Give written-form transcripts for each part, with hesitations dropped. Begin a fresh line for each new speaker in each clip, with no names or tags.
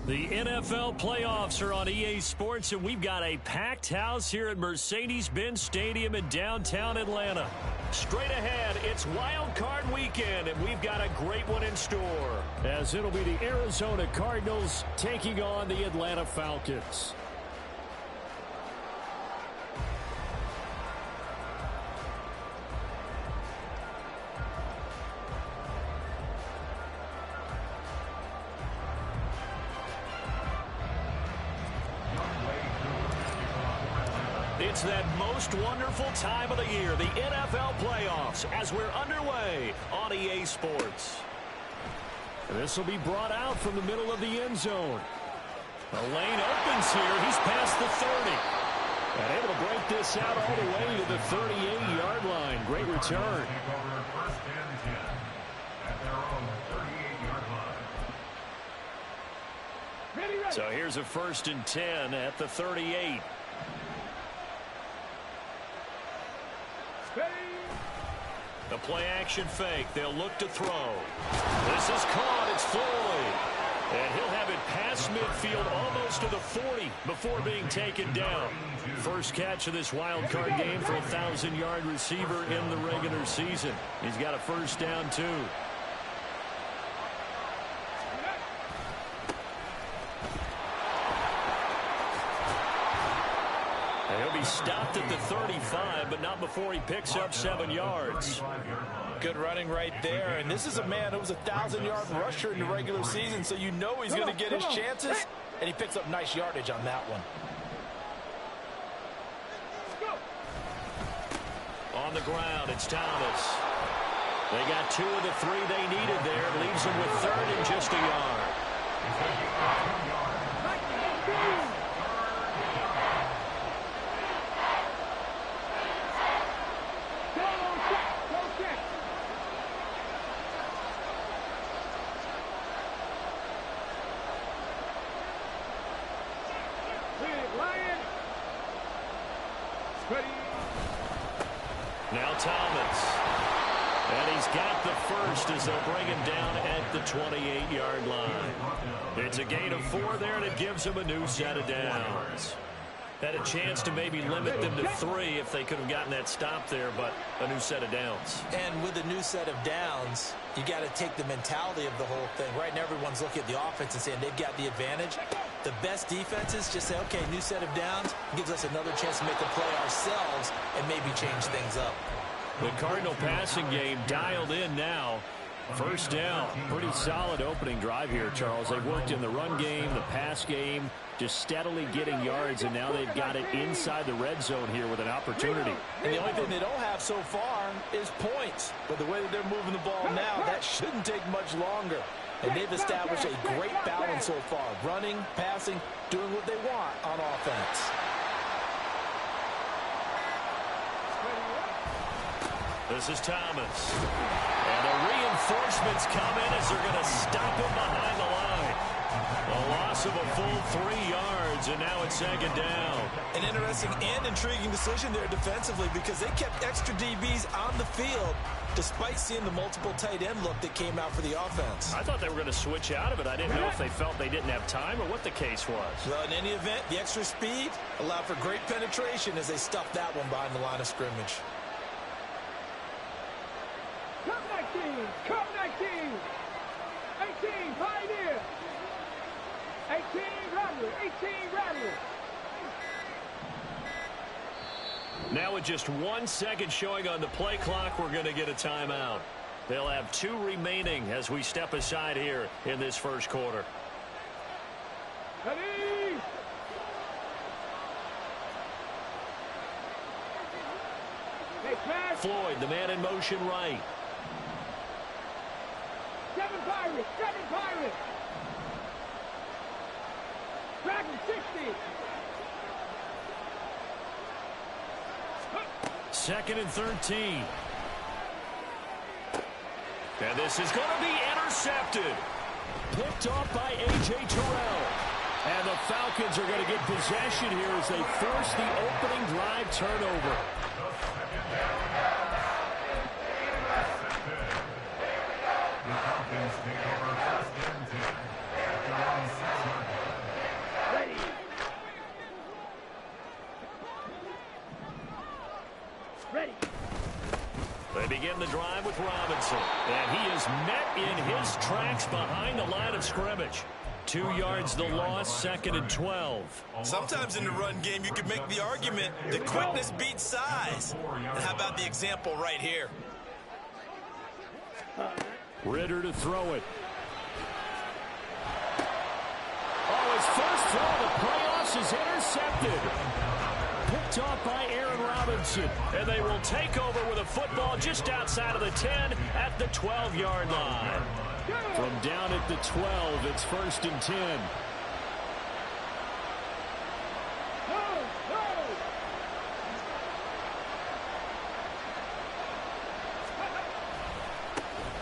The NFL playoffs are on EA Sports, and we've got a packed house here at Mercedes-Benz Stadium in downtown Atlanta. Straight ahead, it's Wild Card Weekend, and we've got a great one in store, as it'll be the Arizona Cardinals taking on the Atlanta Falcons. It's that most wonderful time of the year, the NFL playoffs, as we're underway on EA Sports. This will be brought out from the middle of the end zone. The lane opens here. He's past the 30. And able to break this out all the way to the 38-yard line. Great return. So here's a 1st and 10 at the 38. The play-action fake. They'll look to throw. This is caught. It's Floyd. And he'll have it past midfield almost to the 40 before being taken down. First catch of this wild card game for a 1,000-yard receiver in the regular season. He's got a first down, too. He'll be stopped at the 35, but not before he picks up 7 yards.
Good running right there. And this is a man who was a 1,000-yard rusher in the regular season, so you know he's going to get his chances. And he picks up nice yardage on that one.
On the ground, it's Thomas. They got 2 of the 3 they needed there. Leaves them with 3rd and just a yard. Now Thomas. And he's got the first as they'll bring him down at the 28-yard line. It's a gain of 4 there, and it gives him a new set of downs. Had a chance to maybe limit them to 3 if they could have gotten that stop there, but a new set of downs.
And with a new set of downs, you got to take the mentality of the whole thing. Right now, everyone's looking at the offense and saying they've got the advantage. The best defenses just say, okay, new set of downs gives us another chance to make a play ourselves and maybe change things up.
The Cardinal passing game dialed in now. First down. Pretty solid opening drive here, Charles. They've worked in the run game, the pass game, just steadily getting yards, and now they've got it inside the red zone here with an opportunity.
And the only thing they don't have so far is points. But the way that they're moving the ball now, that shouldn't take much longer. And they've established a great balance so far. Running, passing, doing what they want on offense.
This is Thomas. And the reinforcements come in as they're going to stop him behind the line. A loss of a full 3 yards, and now it's 2nd down.
An interesting and intriguing decision there defensively because they kept extra DBs on the field despite seeing the multiple tight end look that came out for the offense.
I thought they were going to switch out of it. I didn't know if they felt they didn't have time or what the case was.
Well, in any event, the extra speed allowed for great penetration as they stuffed that one behind the line of scrimmage.
Come 19! Come 19! 18, Pioneer! 18, Rattler! 18, Rattler!
Now with just 1 second showing on the play clock, we're going to get a timeout. They'll have 2 remaining as we step aside here in this first quarter.
Ready! Hey, pass!
Floyd, the man in motion right.
7 Pirates! 7 Pirates! Dragon 60!
2nd and 13. And this is going to be intercepted. Picked off by A.J. Terrell. And the Falcons are going to get possession here as they force the opening drive turnover. begin the drive with Robinson. And he is met in his tracks behind the line of scrimmage. 2 yards the loss, 2nd and 12.
Sometimes in the run game, you can make the argument that quickness beats size. And how about the example right here?
Ritter to throw it. Oh, his first throw of the playoffs is intercepted. Picked off by Aaron Robinson. And they will take over with a football just outside of the 10 at the 12-yard line. From down at the 12, it's 1st and 10.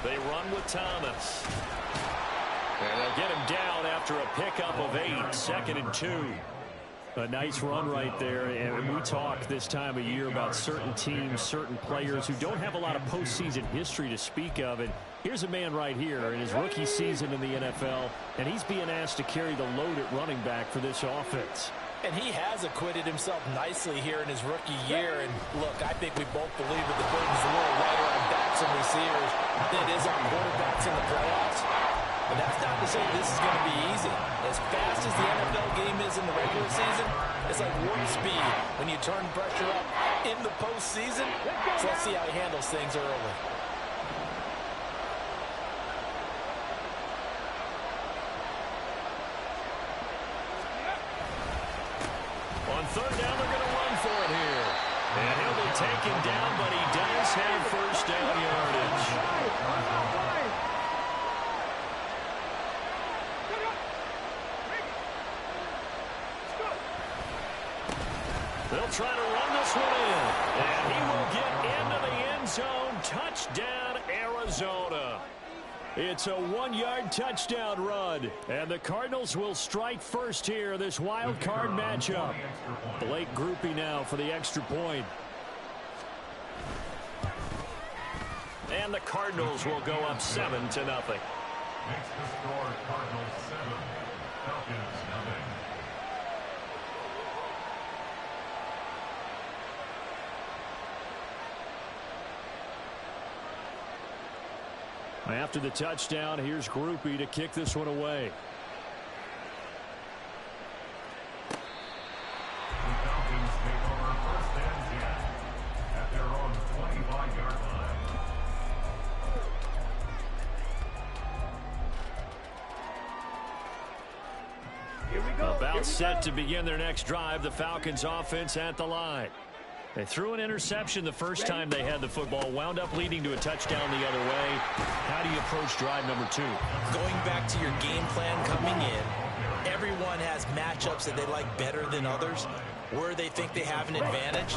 They run with Thomas. And they'll get him down after a pickup of 8, 2nd and 2. A nice run right there, and we talk this time of year about certain teams, certain players who don't have a lot of postseason history to speak of, and here's a man right here in his rookie season in the NFL, and he's being asked to carry the load at running back for this offense.
And he has acquitted himself nicely here in his rookie year, and look, I think we both believe that the burden's a little lighter on backs and receivers than it is on quarterbacks in the playoffs. But that's not to say this is going to be easy. As fast as the NFL game is in the regular season, it's like warp speed when you turn pressure up in the postseason. So let's see how he handles things early.
On 3rd down, they're going to run for it here. And he'll be taken down, but he does have 1st down yardage. They'll try to run this one in. And he will get into the end zone. Touchdown, Arizona. It's a 1-yard touchdown run. And the Cardinals will strike first here, this wild card matchup. Blake Grupe now for the extra point. And the Cardinals will go up 7-0.
Makes the score Cardinals 7, Falcons 0.
After the touchdown, here's Grupe to kick this one away.
The Falcons take over 1st and 10 at their own 25-yard line.
Here we go.
About set to begin their next drive, the Falcons offense at the line. They threw an interception the first time they had the football, wound up leading to a touchdown the other way. How do you approach drive number 2?
Going back to your game plan coming in, everyone has matchups that they like better than others, where they think they have an advantage.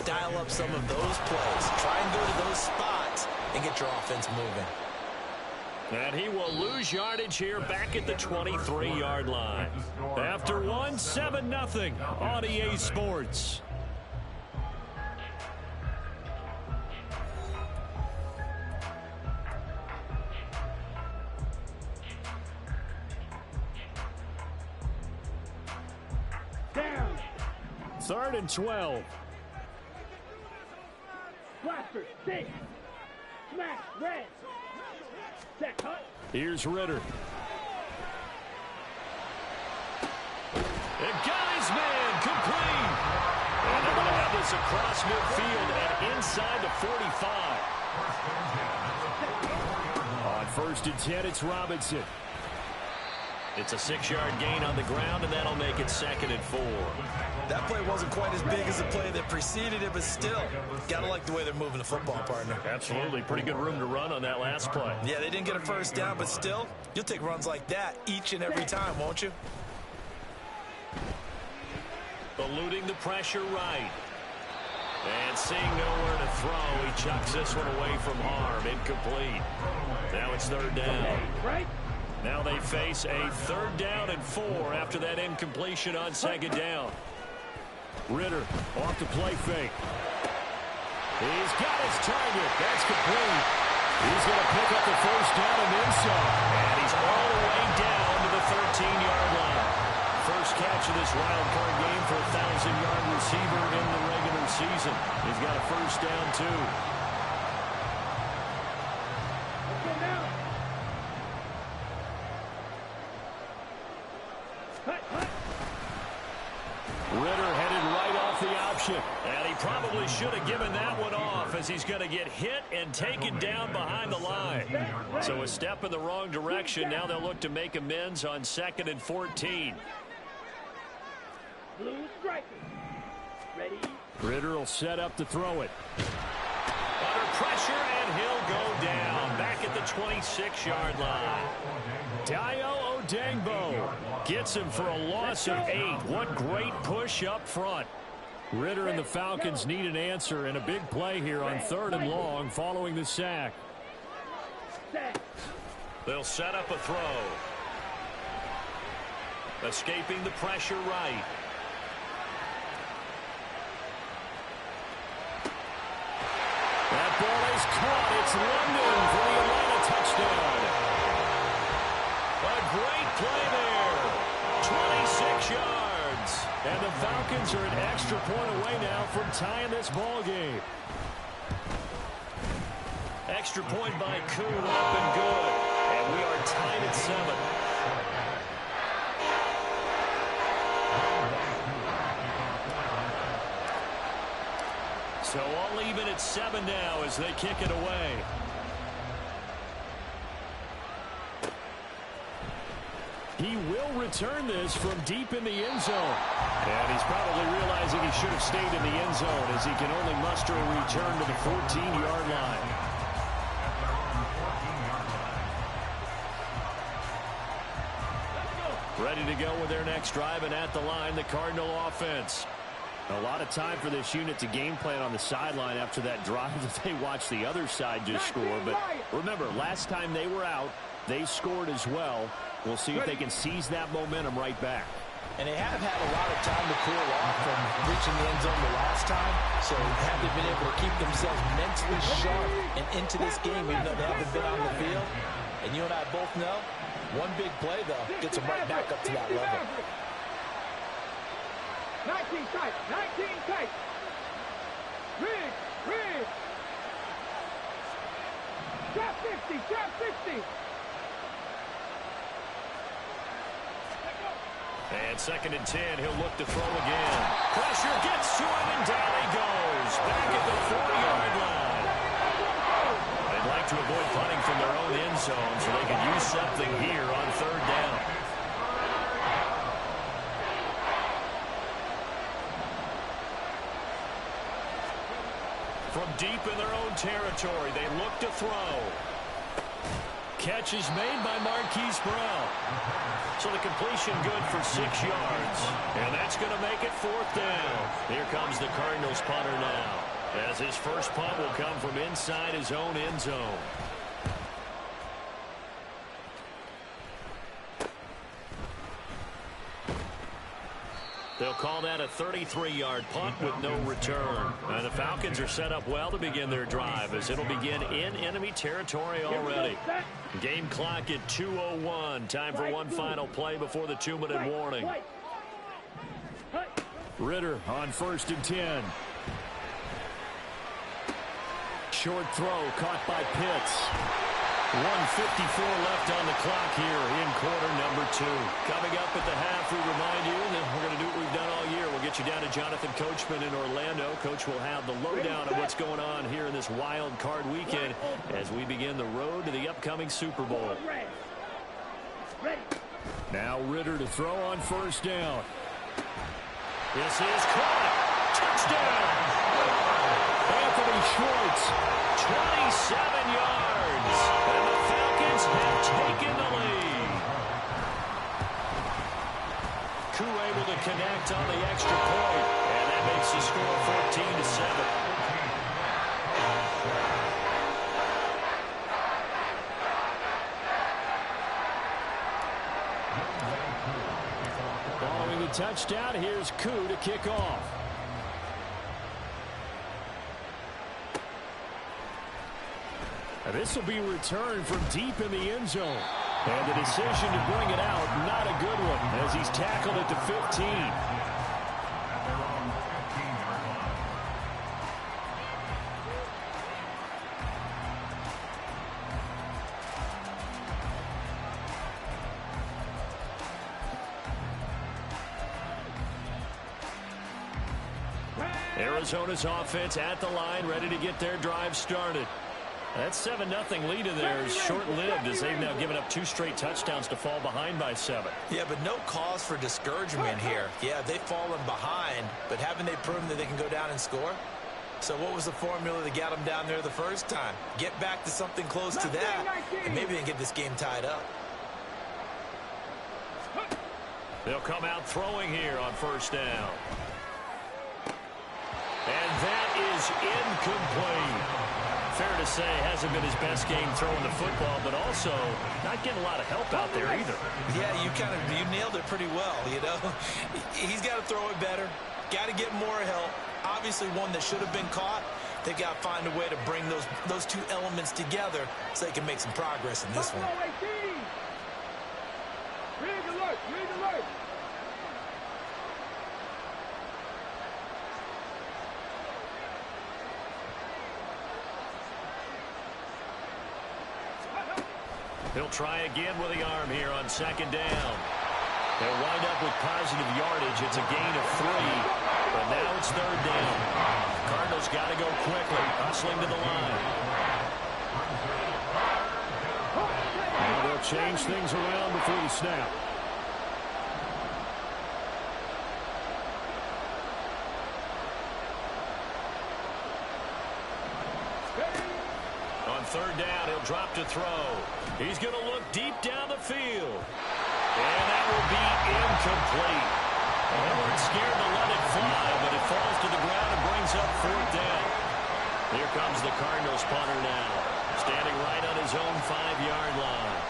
Dial up some of those plays. Try and go to those spots and get your offense moving.
And he will lose yardage here back at the 23-yard line. After 7-0 on EA Sports.
Down.
3rd and 12.
Blaster. 6. Smash. Red. Set. Cut.
Here's Ritter. And got his man complete. And they're going to have this across midfield and inside the 45. On 1st and 10, it's Robinson. It's a 6-yard gain on the ground, and that'll make it 2nd and 4.
That play wasn't quite as big as the play that preceded it, but still, gotta like the way they're moving the football, partner.
Absolutely. Pretty good room to run on that last play.
Yeah, they didn't get a 1st down, but still, you'll take runs like that each and every time, won't you?
Eluding the pressure right. And seeing nowhere to throw, he chucks this one away from harm. Incomplete. Now it's 3rd down.
Right.
Now they face a 3rd down and 4 after that incompletion on 2nd down. Ritter off the play fake. He's got his target. That's complete. He's going to pick up the 1st down and then some. And he's all the way down to the 13-yard line. First catch of this wild card game for a 1,000-yard receiver in the regular season. He's got a 1st down, too. Ritter headed right off the option. And he probably should have given that one off as he's going to get hit and taken down behind the line. So a step in the wrong direction. Now they'll look to make amends on 2nd and 14.
Blue striker. Ready?
Ritter will set up to throw it. Under pressure, and he'll go down. Back at the 26-yard line. Dayo Odangbo gets him for a loss of 8. What great push up front. Ritter and the Falcons need an answer, and a big play here on 3rd and long following the sack. They'll set up a throw. Escaping the pressure right. That ball is caught. It's London for the Atlanta touchdown. A great play there. 26 yards. And the Falcons are an extra point away now from tying this ball game. Extra point by Kuhn, up and good. And we are tied at 7. So all even at 7 now as they kick it away. He will return this from deep in the end zone. And he's probably realizing he should have stayed in the end zone as he can only muster a return to the 14-yard line. Ready to go with their next drive, and at the line, the Cardinal offense. A lot of time for this unit to game plan on the sideline after that drive that they watched the other side just score. But remember, last time they were out, they scored as well. We'll see if they can seize that momentum right back.
And they have had a lot of time to cool off from reaching the end zone the last time. So have they been able to keep themselves mentally sharp and into this game even though they haven't been on the field? And you and I both know, one big play, though, gets them right back up to that level.
19 tight, 19 tight. Rig. Drop 50.
And 2nd and 10, he'll look to throw again. Pressure gets to him, and down he goes. Back at the 40-yard line. They'd like to avoid punting from their own end zone so they can use something here on 3rd down. From deep in their own territory, they look to throw. Catch is made by Marquise Brown. So the completion good for 6 yards. And that's going to make it 4th down. Here comes the Cardinals punter now, as his first punt will come from inside his own end zone. They'll call that a 33-yard punt with no return. And the Falcons are set up well to begin their drive as it'll begin in enemy territory already. Game clock at 2:01. Time for one final play before the 2-minute warning. Ritter on 1st and 10. Short throw caught by Pitts. 1:54 left on the clock here in quarter number 2. Coming up at the half, we remind you that we're going to do what we've done all year. We'll get you down to Jonathan Coachman in Orlando. Coach will have the lowdown of what's going on here in this wild card weekend as we begin the road to the upcoming Super Bowl. Now Ritter to throw on 1st down. This is caught. Touchdown! Anthony Schwartz, 27 yards. And the Falcons have taken the lead. Koo able to connect on the extra point. And that makes the score 14-7. Following the touchdown, here's Koo to kick off. This will be returned from deep in the end zone. And the decision to bring it out, not a good one, as he's tackled at the 15. Arizona's offense at the line, ready to get their drive started. That 7-0 lead of theirs is short-lived as they've now given up 2 straight touchdowns to fall behind by 7.
Yeah, but no cause for discouragement here. Yeah, they've fallen behind, but haven't they proven that they can go down and score? So what was the formula that got them down there the first time? Get back to something close to that, and maybe they can get this game tied up.
They'll come out throwing here on first down. And that is incomplete. Fair to say, hasn't been his best game throwing the football, but also not getting a lot of help out there either.
Yeah, you nailed it pretty well, you know. He's got to throw it better, got to get more help. Obviously one that should have been caught. They've got to find a way to bring those 2 elements together so they can make some progress in this one.
Rig alert, rig alert.
He'll try again with the arm here on second down. They'll wind up with positive yardage. It's a gain of 3, but now it's third down. Cardinals got to go quickly, hustling to the line. And they'll change things around before the snap. On third down, he'll drop to throw. He's going to look deep down the field. And that will be incomplete. They weren't scared to let it fly, but it falls to the ground and brings up fourth down. Here comes the Cardinals punter now, standing right on his own 5-yard line.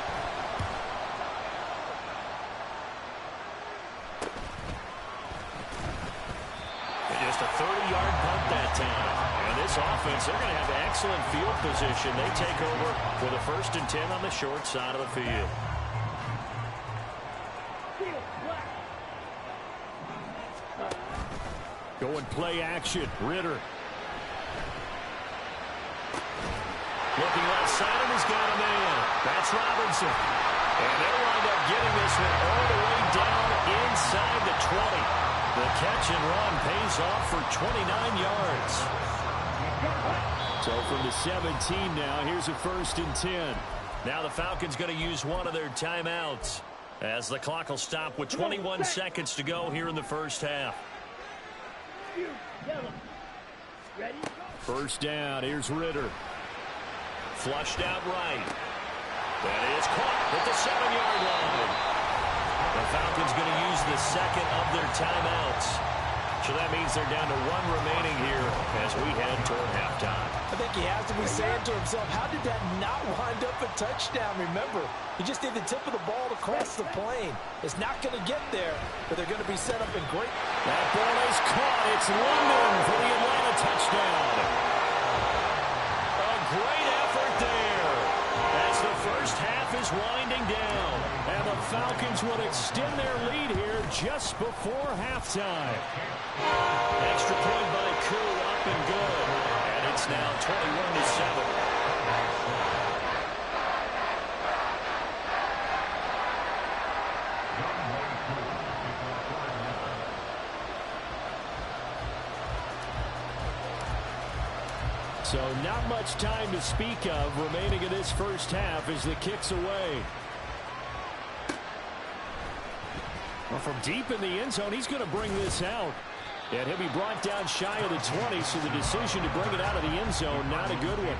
And just a 30-yard punt that time. And this offense, they're going to have excellent field position. They take over with a 1st and 10 on the short side of the field. Going play action. Ritter. Looking left side, and he's got a man. That's Robinson. And they'll wind up getting this one all the way down inside the 20. The catch and run pays off for 29 yards. So from the 17 now, here's a 1st and 10. Now the Falcons going to use one of their timeouts as the clock will stop with 21 seconds to go here in the first half. First down, here's Ritter. Flushed out right. That is caught at the 7-yard line. The Falcons going to use the second of their timeouts. So that means they're down to 1 remaining here as we head toward halftime.
I think he has to be saying to himself, how did that not wind up a touchdown? Remember, he just did the tip of the ball to cross the plane. It's not going to get there, but they're going to be set up in great.
That ball is caught. It's London for the Atlanta touchdown. A great effort there as the first half is winding down. And the Falcons will extend their lead here just before halftime. Extra point by Koo, up and good. And it's now 21-7. So not much time to speak of remaining in this first half as the kick's away. Well, from deep in the end zone, he's going to bring this out. And he'll be brought down shy of the 20, so the decision to bring it out of the end zone, not a good one.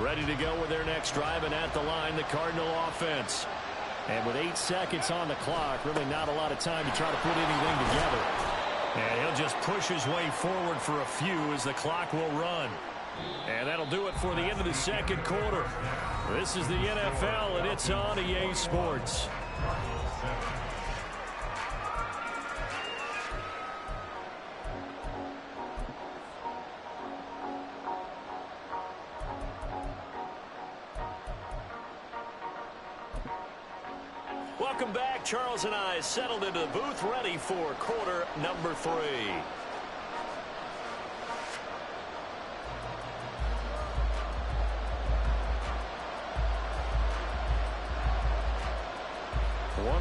Ready to go with their next drive, and at the line, the Cardinal offense. And with 8 seconds on the clock, really not a lot of time to try to put anything together. And he'll just push his way forward for a few as the clock will run. And that'll do it for the end of the second quarter. This is the NFL, and it's on EA Sports. Welcome back. Charles and I settled into the booth, ready for quarter number 3.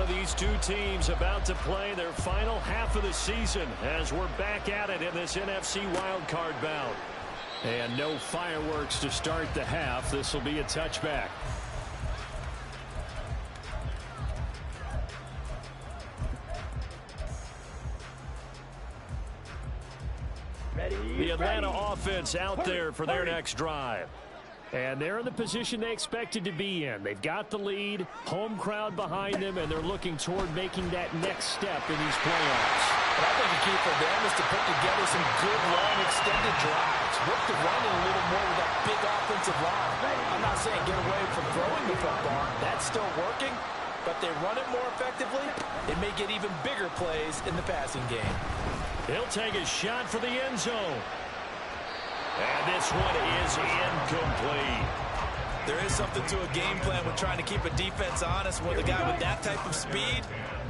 these two teams about to play their final half of the season as we're back at it in this NFC wildcard bout. And no fireworks to start the half. This will be a touchback. The Atlanta offense out there for their next drive. And they're in the position they expected to be in. They've got the lead, home crowd behind them, and they're looking toward making that next step in these playoffs.
But I think the key for them is to put together some good, long, extended drives. Work the running a little more with that big offensive line. I'm not saying get away from throwing the football. That's still working. But they run it more effectively, it may get even bigger plays in the passing game.
He'll take a shot for the end zone. And this one is incomplete.
There is something to a game plan with trying to keep a defense honest. With a guy with that type of speed,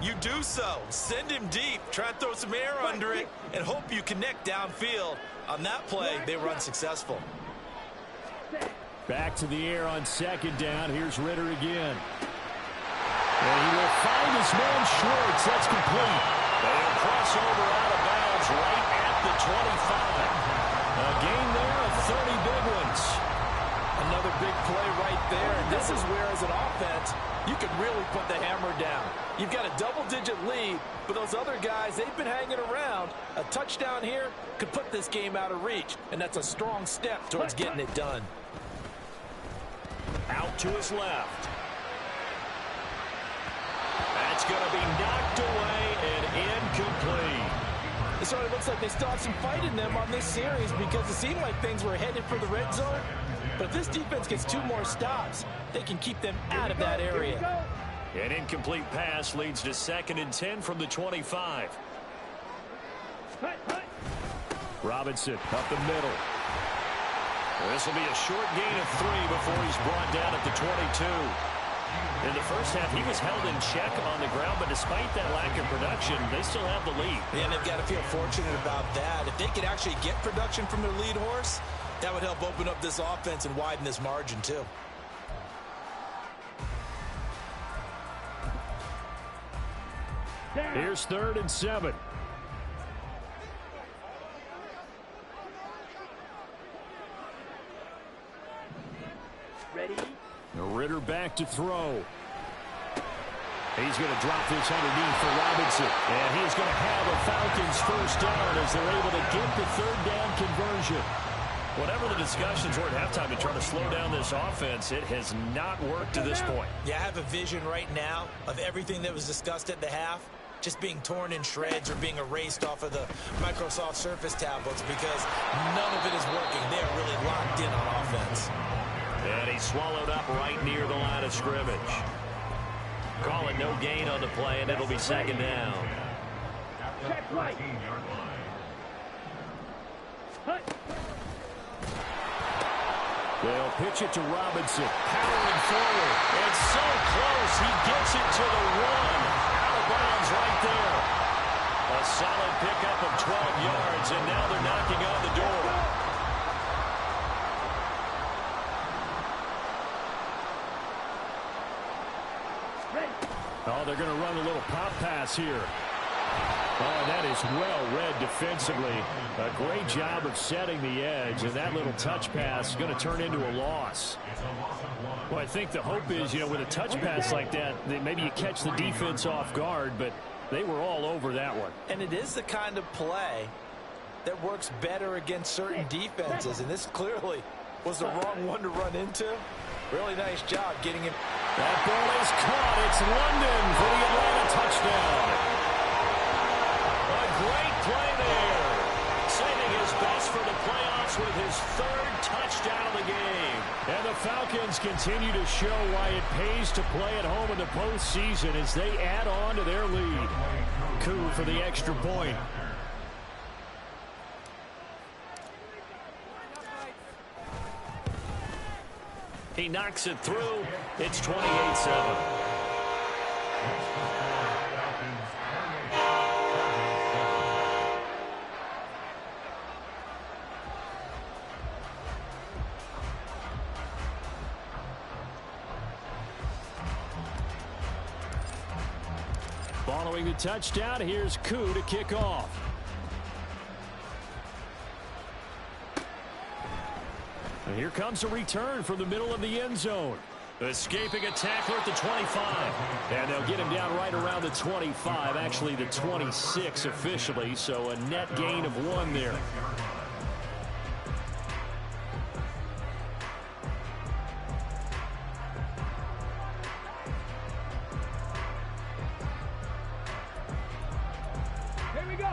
you do so. Send him deep. Try and throw some air under it and hope you connect downfield. On that play, they were unsuccessful.
Back to the air on second down. Here's Ritter again. And he will find his man Schwartz. That's complete. They'll cross over out of bounds right at the 25. A gain there of 30 big ones.
Another big play right there. And this is where, as an offense, you can really put the hammer down. You've got a double-digit lead, but those other guys, they've been hanging around. A touchdown here could put this game out of reach, and that's a strong step towards getting it done.
Out to his left. That's going to be knocked away and incomplete.
It sort of looks like they still have some fight in them on this series because it seemed like things were headed for the red zone. But if this defense gets 2 more stops, they can keep them out of that area.
An incomplete pass leads to 2nd and 10 from the 25. Robinson up the middle. This will be a short gain of 3 before he's brought down at the 22. In the first half, he was held in check on the ground, but despite that lack of production, they still have the lead.
And they've got to feel fortunate about that. If they could actually get production from their lead horse, that would help open up this offense and widen this margin, too.
Here's 3rd and 7.
Ready?
Ritter back to throw. He's going to drop this underneath for Robinson. And he's going to have a Falcons first down as they're able to get the 3rd down conversion. Whatever the discussions were at halftime to try to slow down this offense, it has not worked to this point.
Yeah, I have a vision right now of everything that was discussed at the half just being torn in shreds or being erased off of the Microsoft Surface tablets because none of it is working. They are really locked in on offense.
And he's swallowed up right near the line of scrimmage. Calling no gain on the play, and it'll be 2nd down.
Check right.
They'll pitch it to Robinson. Powering forward. It's so close. He gets it to the 1. Out of bounds right there. A solid pickup of 12 yards, and now they're knocking on the door. Oh, they're going to run a little pop pass here. Oh, and that is well read defensively. A great job of setting the edge, and that little touch pass is going to turn into a loss. Well, I think the hope is, with a touch pass like that maybe you catch the defense off guard, but they were all over that one.
And it is the kind of play that works better against certain defenses, and this clearly was the wrong one to run into. Really nice job getting him.
That ball is caught. It's London for the Atlanta touchdown. A great play there. Saving his best for the playoffs with his 3rd touchdown of the game. And the Falcons continue to show why it pays to play at home in the postseason as they add on to their lead. Coup for the extra point. He knocks it through. It's 28-7. Following the touchdown, here's Koo to kick off. And here comes a return from the middle of the end zone. Escaping a tackler at the 25. And they'll get him down right around the 25, actually the 26 officially, so a net gain of 1 there.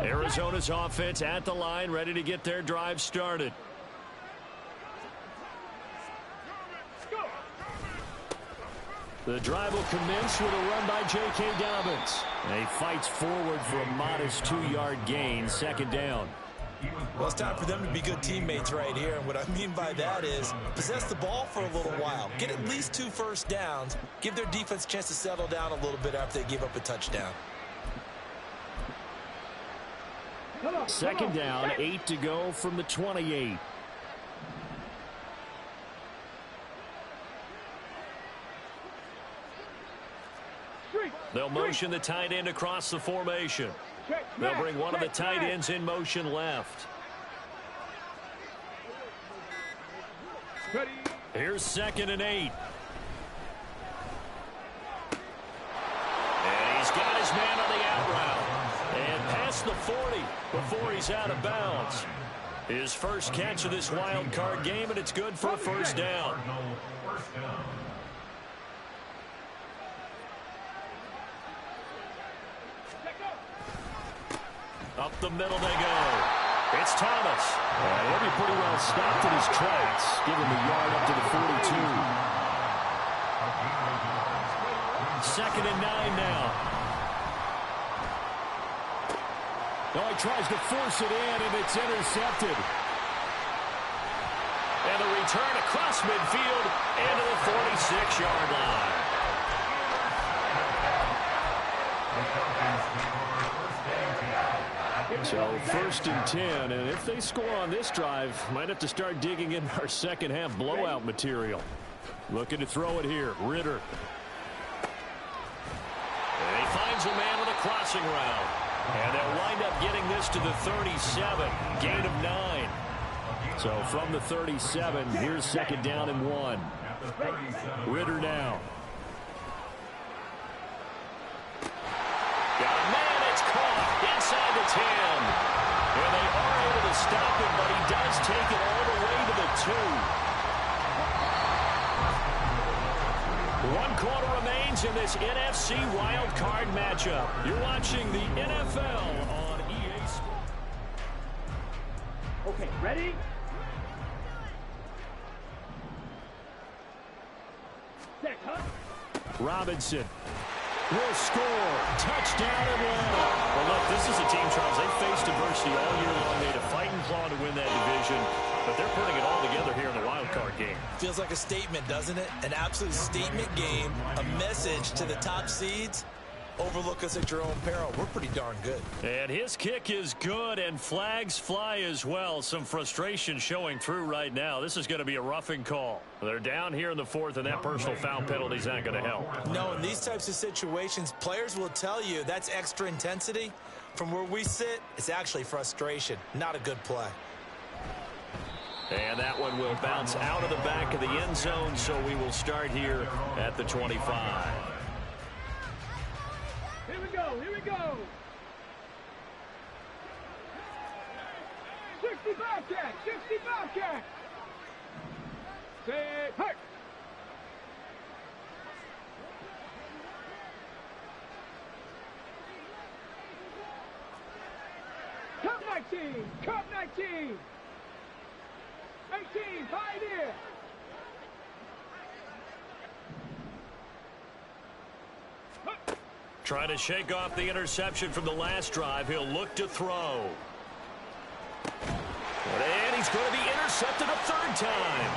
Arizona's offense at the line, ready to get their drive started. The drive will commence with a run by J.K. Dobbins. And he fights forward for a modest 2-yard gain, second down.
Well, it's time for them to be good teammates right here. And what I mean by that is possess the ball for a little while. Get at least 2 first downs. Give their defense a chance to settle down a little bit after they give up a touchdown.
Second down, 8 to go from the 28. They'll motion the tight end across the formation. They'll bring one of the tight ends in motion left. Here's 2nd and 8. And he's got his man on the out route. And past the 40 before he's out of bounds. His first catch of this wild card game, and it's good for a first down. Up the middle they go. It's Thomas. He'll be pretty well stopped in his tracks. Give him a yard up to the 42. 2nd and 9 now. Oh, he tries to force it in, and it's intercepted. And a return across midfield into the 46-yard line. So 1st and 10, and if they score on this drive, might have to start digging in our second half blowout material. Looking to throw it here, Ritter. And he finds a man with a crossing route. And they'll wind up getting this to the 37, gain of 9. So from the 37, here's 2nd down and 1. Ritter now. Got a man, it's caught inside the 10. And they are able to stop him, but he does take it all the way to the 2. 1 quarter remains in this NFC wild card matchup. You're watching the NFL on EA Sports.
Okay, ready? Set, huh?
Robinson will score. Touchdown Atlanta. Well, look, this is a team, Charles. They faced adversity all year long. They had to fight and claw to win that division, but they're putting it all together here in the wild card game.
Feels like a statement, doesn't it? An absolute statement game, a message to the top seeds. Overlook us at your own peril. We're pretty darn good.
And his kick is good, and flags fly as well. Some frustration showing through right now. This is going to be a roughing call. They're down here in the 4th, and that personal foul penalty is not going to help.
No, in these types of situations, players will tell you that's extra intensity. From where we sit, it's actually frustration. Not a good play.
And that one will bounce out of the back of the end zone, so we will start here at the 25.
Here we go, here we go. 60 Bobcat, 60 Bobcat. Say, hurt. Cup 19, Cup 19. 18, Pioneer.
Trying to shake off the interception from the last drive. He'll look to throw. And he's going to be intercepted a 3rd time.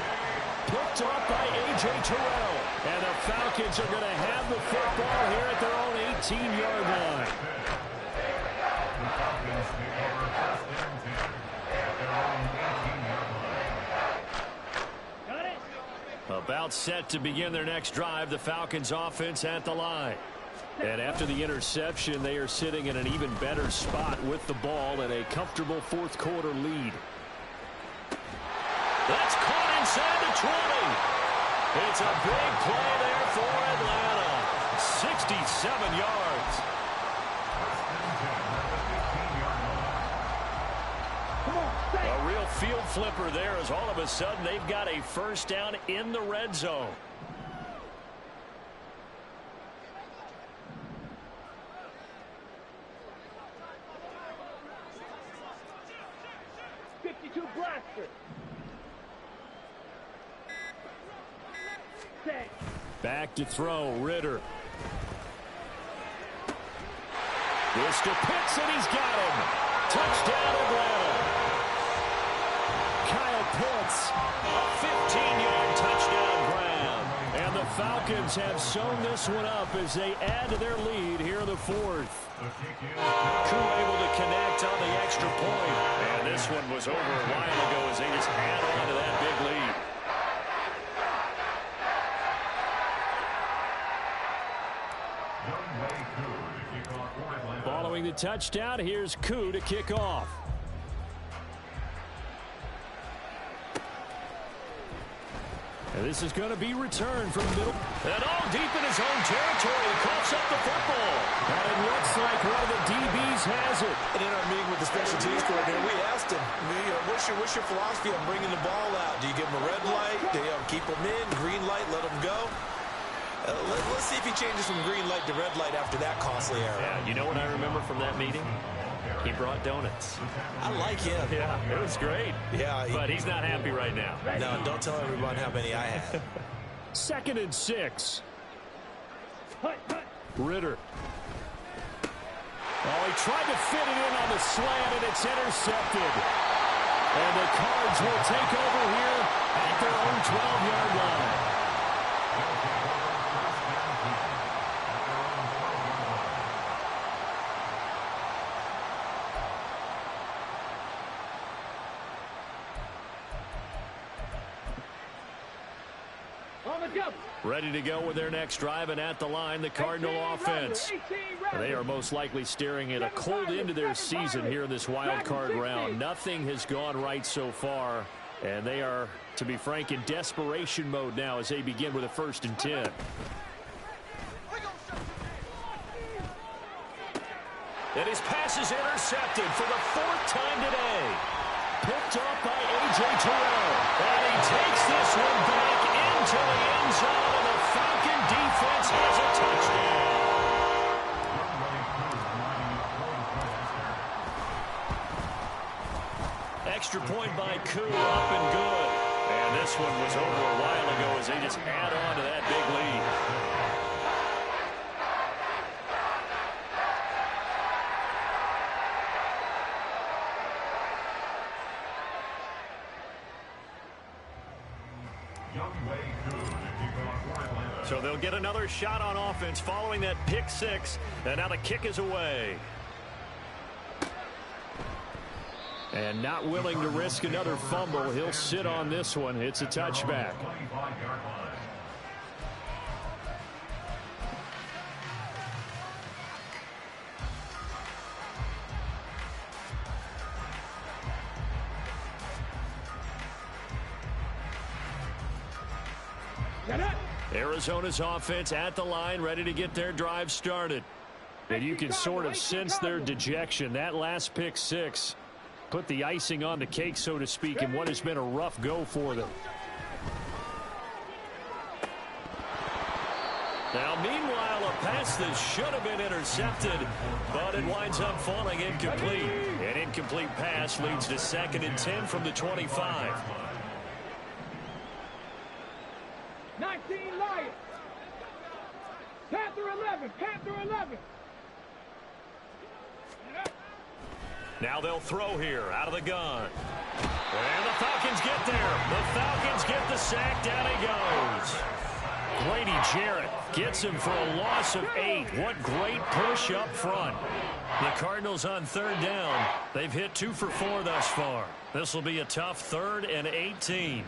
Picked off by A.J. Terrell. And the Falcons are going to have the football here at their own 18-yard line.
Got it.
About set to begin their next drive. The Falcons offense at the line. And after the interception, they are sitting in an even better spot with the ball and a comfortable fourth quarter lead. That's caught inside the 20. It's a big play there for Atlanta. 67 yards. A real field flipper there as all of a sudden they've got a first down in the red zone. Back to throw, Ritter. This to Pitts, and he's got him. Touchdown, Atlanta. Kyle Pitts, 15-yard touchdown grab. And the Falcons have sewn this one up as they add to their lead here in the fourth. Koo able to connect on the extra point. And this one was over a while ago as they just add on to that big lead. Following the touchdown, here's Koo to kick off. And this is going to be returned from middle. And all deep in his own territory. He coughs up the football. And it looks like one of the DBs has it.
And in our meeting with the special teams coordinator, we asked him, what's your philosophy on bringing the ball out? Do you give him a red light? Do you keep him in? Green light, let him go? Let's see if he changes from green light to red light after that costly error.
Yeah, you know what I remember from that meeting? He brought donuts.
I like him.
Yeah, it was great.
Yeah,
but he's not happy right now.
No, don't tell everyone how many I have.
2nd and 6. Ritter. Oh, he tried to fit it in on the slant, and it's intercepted. And the Cards will take over here at their own 12-yard line. Ready to go with their next drive, and at the line, the Cardinal offense. They are most likely staring at a cold end to their season here in this wild card round. Nothing has gone right so far, and they are, to be frank, in desperation mode now as they begin with a 1st and 10. And his pass is intercepted for the 4th time today. Picked up by A.J. Terrell. And he takes this one back into the end zone, and the Falcon defense has a touchdown. Extra point by Koo, up and good. And this one was over a while ago as they just add on to that big lead. So they'll get another shot on offense following that pick 6. And now the kick is away. And not willing to risk another fumble. He'll sit on this one. It's a touchback. Arizona's offense at the line, ready to get their drive started. And you can sort of sense their dejection. That last pick 6 put the icing on the cake, so to speak, in what has been a rough go for them. Now, meanwhile, a pass that should have been intercepted, but it winds up falling incomplete. An incomplete pass leads to 2nd and 10 from the 25.
19 Lions. Panther 11. Panther 11.
Now they'll throw here out of the gun. And the Falcons get there. The Falcons get the sack. Down he goes. Grady Jarrett gets him for a loss of 8. What great push up front. The Cardinals on 3rd down. They've hit 2 for 4 thus far. This will be a tough 3rd and 18.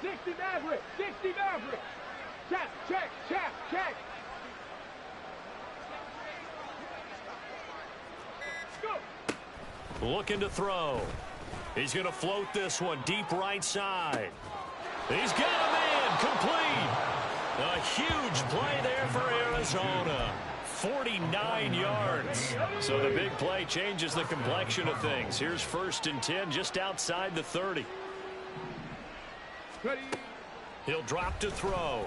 60 Maverick. 60 Maverick. Check, check, check, check.
Looking to throw. He's going to float this one deep right side. He's got a man complete. A huge play there for Arizona. 49 yards. So the big play changes the complexion of things. Here's 1st and 10 just outside the 30. He'll drop to throw.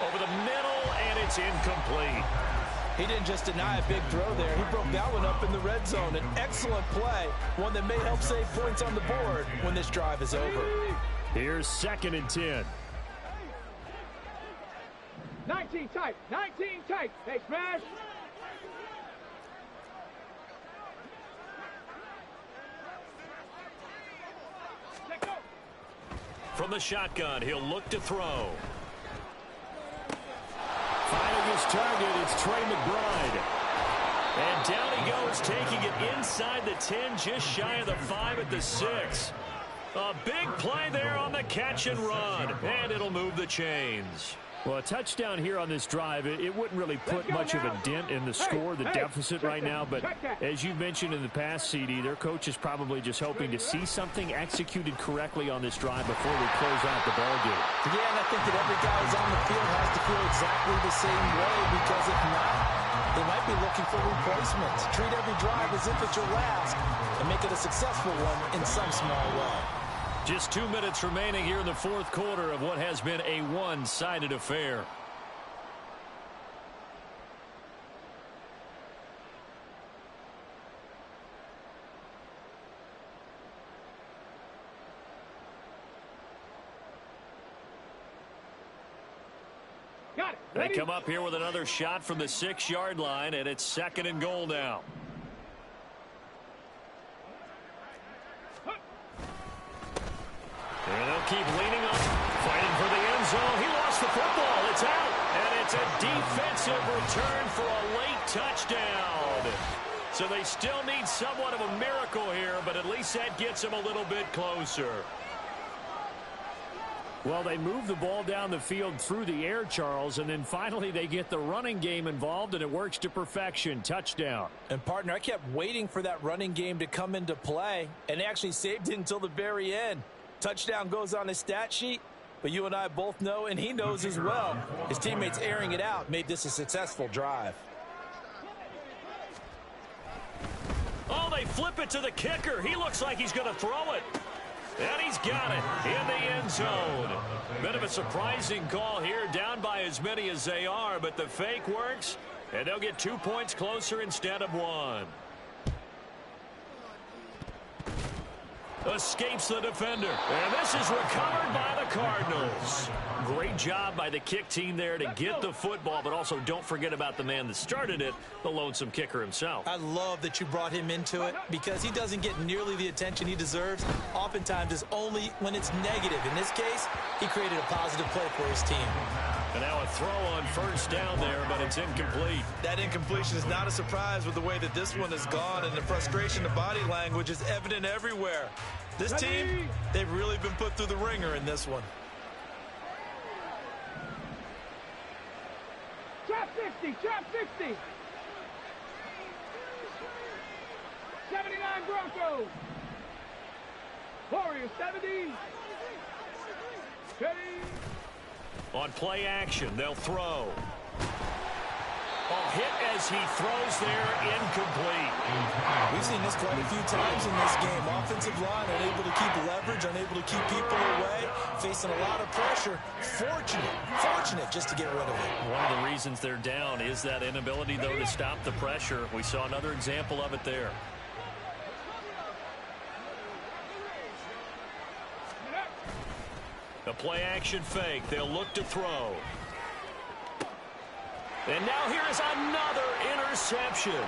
Over the middle, and it's incomplete.
He didn't just deny a big throw there. He broke that one up in the red zone. An excellent play, one that may help save points on the board when this drive is over.
Here's 2nd and 10.
19 tight. 19 tight. Hey, smash.
From the shotgun, he'll look to throw. Finding his target, it's Trey McBride. And down he goes, taking it inside the 10, just shy of the 5 at the 6. A big play there on the catch and run, and it'll move the chains. Well, a touchdown here on this drive, it wouldn't really put much of a dent in the score, the deficit right now. But as you mentioned in the past, CD, their coach is probably just hoping to see something executed correctly on this drive before they close out the ballgame.
Yeah, and I think that every guy who's on the field has to feel exactly the same way, because if not, they might be looking for replacements. Treat every drive as if it's your last and make it a successful one in some small way.
Just 2 minutes remaining here in the 4th quarter of what has been a one-sided affair. They come up here with another shot from the 6-yard line, and it's 2nd and goal now. And they'll keep leaning up, fighting for the end zone. He lost the football. It's out. And it's a defensive return for a late touchdown. So they still need somewhat of a miracle here, but at least that gets them a little bit closer. Well, they move the ball down the field through the air, Charles, and then finally they get the running game involved, and it works to perfection. Touchdown.
And, partner, I kept waiting for that running game to come into play, and they actually saved it until the very end. Touchdown goes on his stat sheet, but you and I both know, and he knows as well, his teammates airing it out made this a successful drive.
Oh, they flip it to the kicker. He looks like he's going to throw it. And he's got it in the end zone. Bit of a surprising call here, down by as many as they are, but the fake works, and they'll get 2 points closer instead of 1. Escapes the defender, and this is recovered by the Cardinals. Great job by the kick team there to get the football, but also don't forget about the man that started it, the lonesome kicker himself.
I love that you brought him into it, because he doesn't get nearly the attention he deserves. Oftentimes it's only when it's negative. In this case, he created a positive play for his team.
And now a throw on 1st down there, but it's incomplete.
That incompletion is not a surprise with the way that this one has gone, and the frustration of body language is evident everywhere. This team, they've really been put through the ringer in this one.
Trap 60, trap 60. 79 Broncos. Warriors 70. Ready.
On play action, they'll throw. Hit as he throws there, incomplete.
We've seen this quite a few times in this game. Offensive line unable to keep leverage, unable to keep people away, facing a lot of pressure. Fortunate just to get rid of it.
One of the reasons they're down is that inability, though, to stop the pressure. We saw another example of it there. A play action fake. They'll look to throw. And now here is another interception.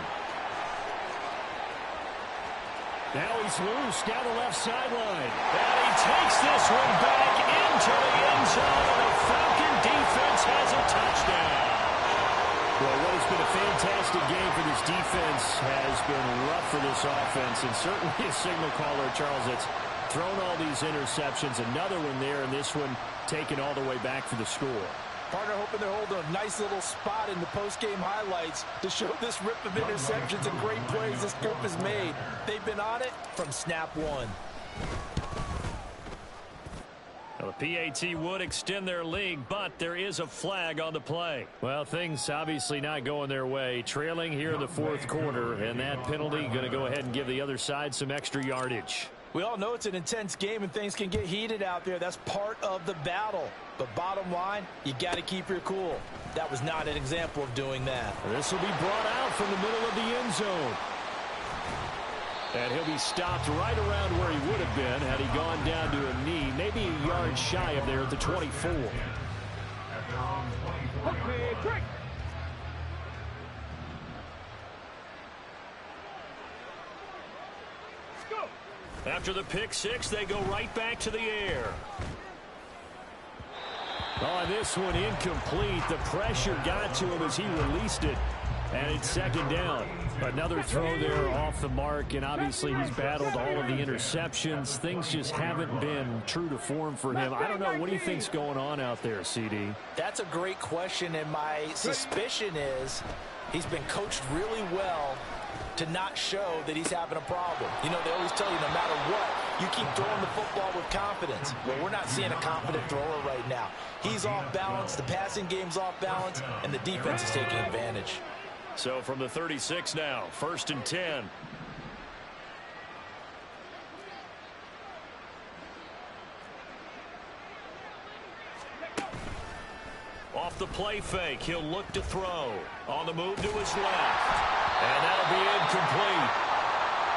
Now he's loose down the left sideline. And he takes this one back into the end zone. And the Falcon defense has a touchdown. Well, what has been a fantastic game for this defense has been rough for this offense. And certainly a signal caller, Charles, that's thrown all these interceptions. Another one there, and this one taken all the way back for the score.
Partner hoping they're holding a nice little spot in the post-game highlights to show this rip of interceptions and great plays this group has made. They've been on it from snap one.
Well, the PAT would extend their lead, but there is a flag on the play. Well, things obviously not going their way. Trailing here in the fourth quarter, and that penalty going to go ahead and give the other side some extra yardage.
We all know it's an intense game and things can get heated out there. That's part of the battle. But bottom line, you got to keep your cool. That was not an example of doing that.
This will be brought out from the middle of the end zone. And he'll be stopped right around where he would have been had he gone down to a knee, maybe a yard shy of there at the 24. After the pick six, they go right back to the air. Oh, this one incomplete. The pressure got to him as he released it. And it's second down. Another throw there off the mark, and obviously he's battled all of the interceptions. Things just haven't been true to form for him. I don't know. What do you think's going on out there, CD?
That's a great question, and my suspicion is he's been coached really well to not show that he's having a problem. You know, they always tell you no matter what, you keep throwing the football with confidence. Well, we're not seeing a confident thrower right now. He's off balance, the passing game's off balance, and the defense is taking advantage.
So from the 36 now, 1st and 10. Off the play fake, he'll look to throw. On the move to his left. And that'll be incomplete.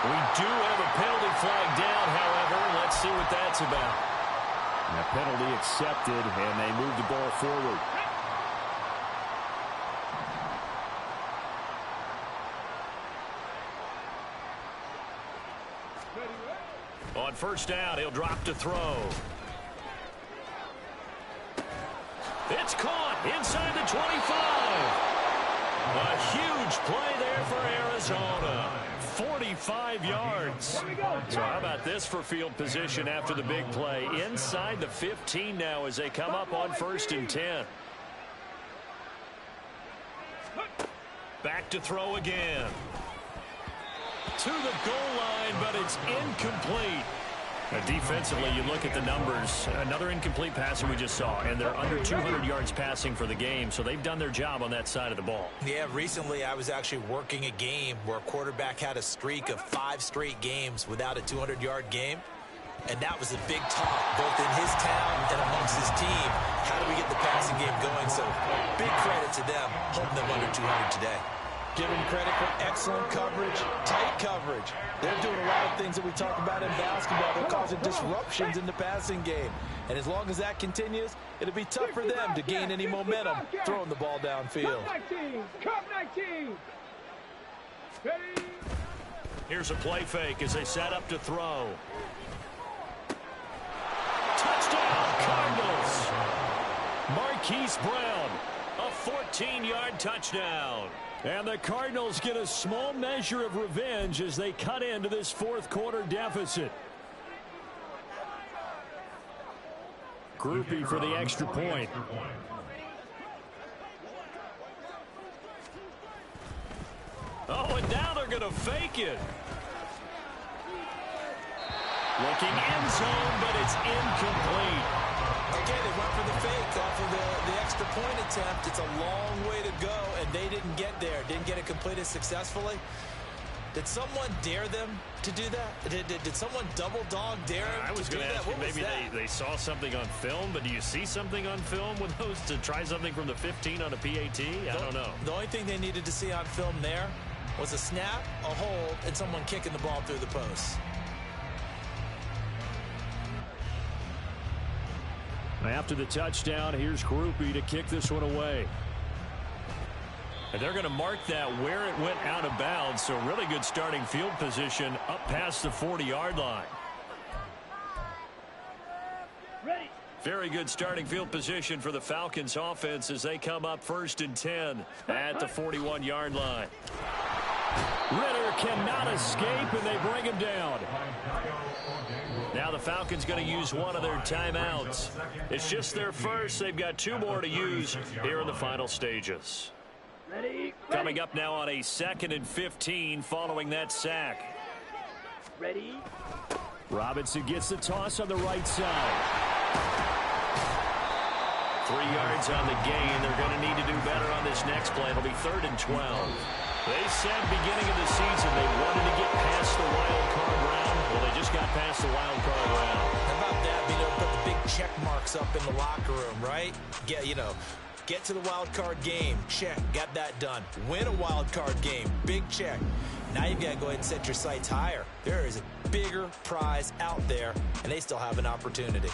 We do have a penalty flag down, however. Let's see what that's about. And a penalty accepted, and they move the ball forward. On first down, he'll drop to throw. It's caught inside the 25. A huge play there for Arizona. 45 yards. So how about this for field position after the big play? Inside the 15 now as they come up on 1st and 10. Back to throw again. To the goal line, but it's incomplete. Defensively, you look at the numbers. Another incomplete pass we just saw, and they're under 200 yards passing for the game, so they've done their job on that side of the ball.
Yeah, recently I was actually working a game where a quarterback had a streak of 5 straight games without a 200-yard game, and that was a big talk, both in his town and amongst his team. How do we get the passing game going? So big credit to them, holding them under 200 today. Give them credit for excellent coverage, tight coverage. They're doing a lot of things that we talk about in basketball. They're causing disruptions in the passing game. And as long as that continues, it'll be tough for them to gain any momentum throwing the ball downfield.
Here's a play fake as they set up to throw. Touchdown, Cardinals. Marquise Brown, a 14-yard touchdown. And the Cardinals get a small measure of revenge as they cut into this fourth quarter deficit. Groupie for the extra point. Oh, and now they're going to fake it. Looking end zone, but it's incomplete.
Okay, they went for the fake off of the extra point attempt. It's a long way to go, and they didn't get there. Didn't get it completed successfully. Did someone dare them to do that? Did someone double dog dare them
I was
to do
going to
that?
ask you, maybe they saw something on film, but do you see something on film with those to try something from the 15 on a PAT? I don't know.
The only thing they needed to see on film there was a snap, a hold, and someone kicking the ball through the post.
After the touchdown, here's Groupie to kick this one away. And they're going to mark that where it went out of bounds, so really good starting field position up past the 40-yard line.
Ready.
Very good starting field position for the Falcons offense as they come up 1st and 10 at the 41-yard line. Ritter cannot escape, and they bring him down. Now Now the Falcons going to use one of their timeouts. It's just their first. They've got 2 more to use here in the final stages.
Ready.
Coming up now on a 2nd and 15 following that sack.
Ready.
Robinson gets the toss on the right side. 3 yards on the gain. They're going to need to do better on this next play. It'll be 3rd and 12. They said beginning of the season they wanted to get past the wild card round. Well, they just got past the wild card round.
How about that? Being able to put the big check marks up in the locker room, right? Get to the wild card game. Check. Got that done. Win a wild card game. Big check. Now you've got to go ahead and set your sights higher. There is a bigger prize out there, and they still have an opportunity.